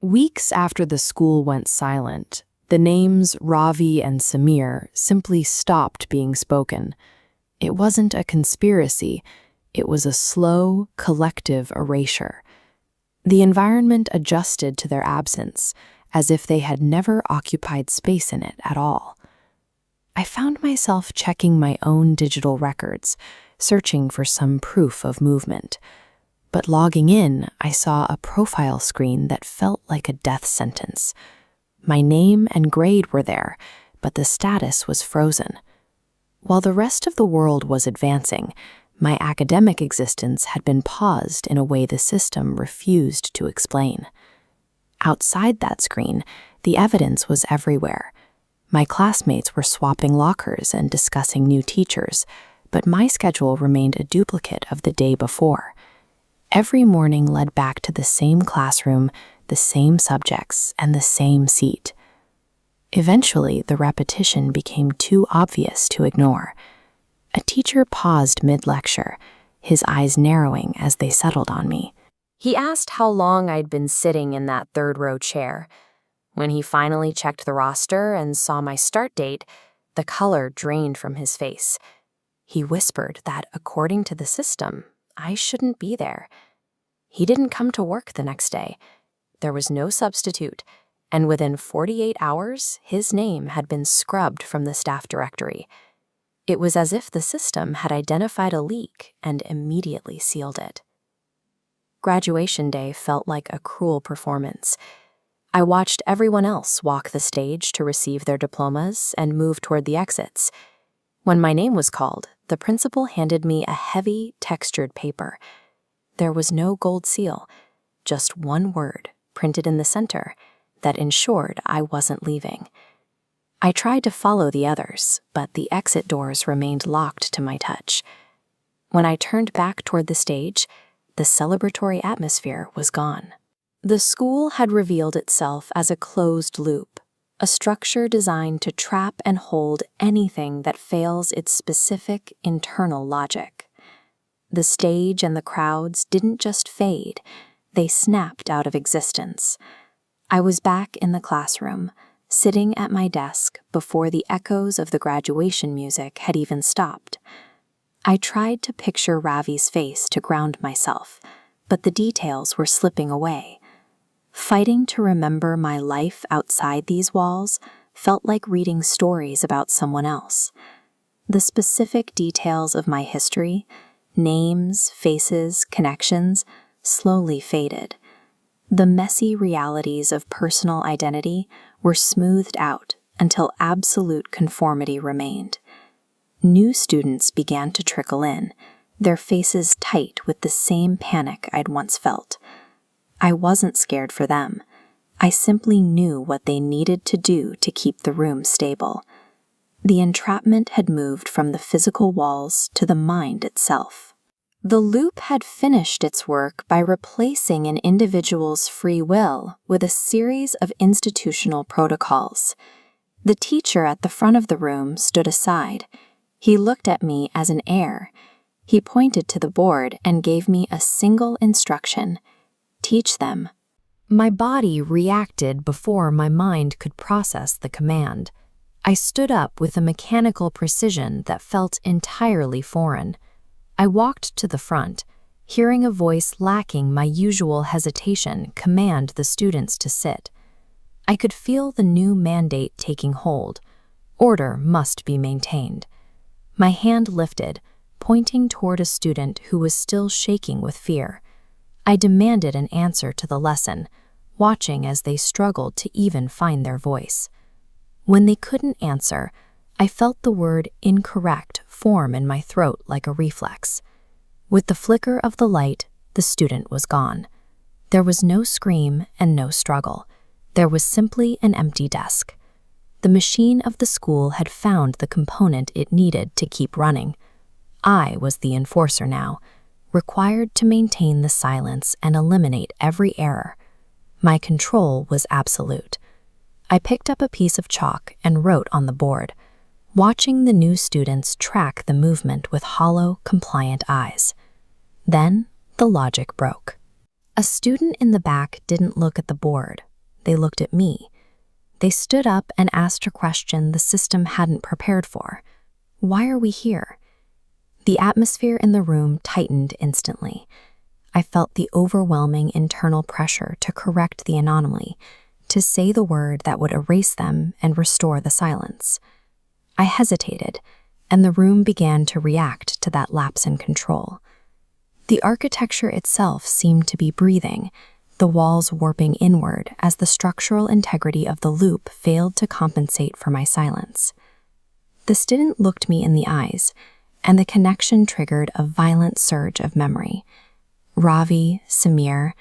Weeks after the school went silent, the names Ravi and Samir simply stopped being spoken. It wasn't a conspiracy, it was a slow, collective erasure. The environment adjusted to their absence, as if they had never occupied space in it at all. I found myself checking my own digital records, searching for some proof of movement. But logging in, I saw a profile screen that felt like a death sentence. My name and grade were there, but the status was frozen. While the rest of the world was advancing, my academic existence had been paused in a way the system refused to explain. Outside that screen, the evidence was everywhere. My classmates were swapping lockers and discussing new teachers, but my schedule remained a duplicate of the day before. Every morning led back to the same classroom, the same subjects, and the same seat. Eventually, the repetition became too obvious to ignore. A teacher paused mid-lecture, his eyes narrowing as they settled on me. He asked how long I'd been sitting in that third-row chair. When he finally checked the roster and saw my start date, the color drained from his face. He whispered that, according to the system, I shouldn't be there. He didn't come to work the next day. There was no substitute, and within 48 hours, his name had been scrubbed from the staff directory. It was as if the system had identified a leak and immediately sealed it. Graduation day felt like a cruel performance. I watched everyone else walk the stage to receive their diplomas and move toward the exits. When my name was called, the principal handed me a heavy, textured paper. There was no gold seal, just one word, printed in the center, that ensured I wasn't leaving. I tried to follow the others, but the exit doors remained locked to my touch. When I turned back toward the stage, the celebratory atmosphere was gone. The school had revealed itself as a closed loop, a structure designed to trap and hold anything that fails its specific internal logic. The stage and the crowds didn't just fade, they snapped out of existence. I was back in the classroom, sitting at my desk before the echoes of the graduation music had even stopped. I tried to picture Ravi's face to ground myself, but the details were slipping away. Fighting to remember my life outside these walls felt like reading stories about someone else. The specific details of my history, names, faces, connections, slowly faded. The messy realities of personal identity were smoothed out until absolute conformity remained. New students began to trickle in, their faces tight with the same panic I'd once felt. I wasn't scared for them. I simply knew what they needed to do to keep the room stable. The entrapment had moved from the physical walls to the mind itself. The loop had finished its work by replacing an individual's free will with a series of institutional protocols. The teacher at the front of the room stood aside. He looked at me as an heir. He pointed to the board and gave me a single instruction: teach them. My body reacted before my mind could process the command. I stood up with a mechanical precision that felt entirely foreign. I walked to the front, hearing a voice lacking my usual hesitation command the students to sit. I could feel the new mandate taking hold. Order must be maintained. My hand lifted, pointing toward a student who was still shaking with fear. I demanded an answer to the lesson, watching as they struggled to even find their voice. When they couldn't answer, I felt the word incorrect form in my throat like a reflex. With the flicker of the light, the student was gone. There was no scream and no struggle. There was simply an empty desk. The machine of the school had found the component it needed to keep running. I was the enforcer now, required to maintain the silence and eliminate every error. My control was absolute. I picked up a piece of chalk and wrote on the board, watching the new students track the movement with hollow, compliant eyes. Then the logic broke. A student in the back didn't look at the board, They looked at me. They stood up and asked a question the system hadn't prepared for. Why are we here? The atmosphere in the room tightened instantly. I felt the overwhelming internal pressure to correct the anomaly, to say the word that would erase them and restore the silence. I hesitated, and the room began to react to that lapse in control. The architecture itself seemed to be breathing, the walls warping inward as the structural integrity of the loop failed to compensate for my silence. The student looked me in the eyes, and the connection triggered a violent surge of memory. Ravi, Samir,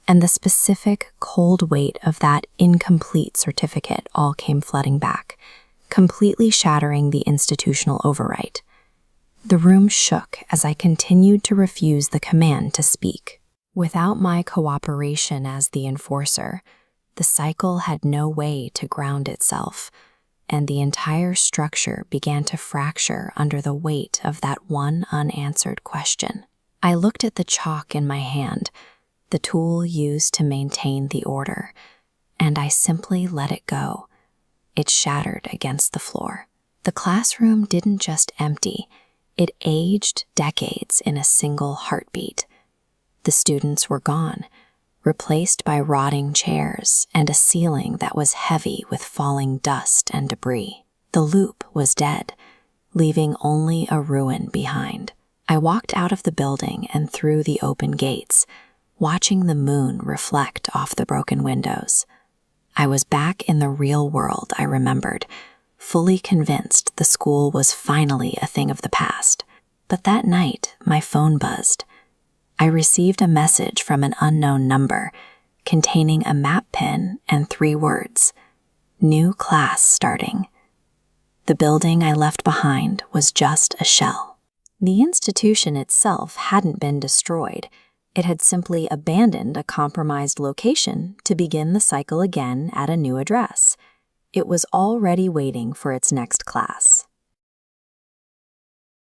and the specific cold weight of that incomplete certificate all came flooding back, completely shattering the institutional overwrite. The room shook as I continued to refuse the command to speak. Without my cooperation as the enforcer, the cycle had no way to ground itself, and the entire structure began to fracture under the weight of that one unanswered question. I looked at the chalk in my hand, the tool used to maintain the order, and I simply let it go. It shattered against the floor. The classroom didn't just empty, it aged decades in a single heartbeat. The students were gone, replaced by rotting chairs and a ceiling that was heavy with falling dust and debris. The loop was dead, leaving only a ruin behind. I walked out of the building and through the open gates, watching the moon reflect off the broken windows. I was back in the real world, I remembered, fully convinced the school was finally a thing of the past. But that night, my phone buzzed. I received a message from an unknown number containing a map pin and 3 words: "New class starting." The building I left behind was just a shell. The institution itself hadn't been destroyed. It had simply abandoned a compromised location to begin the cycle again at a new address. It was already waiting for its next class.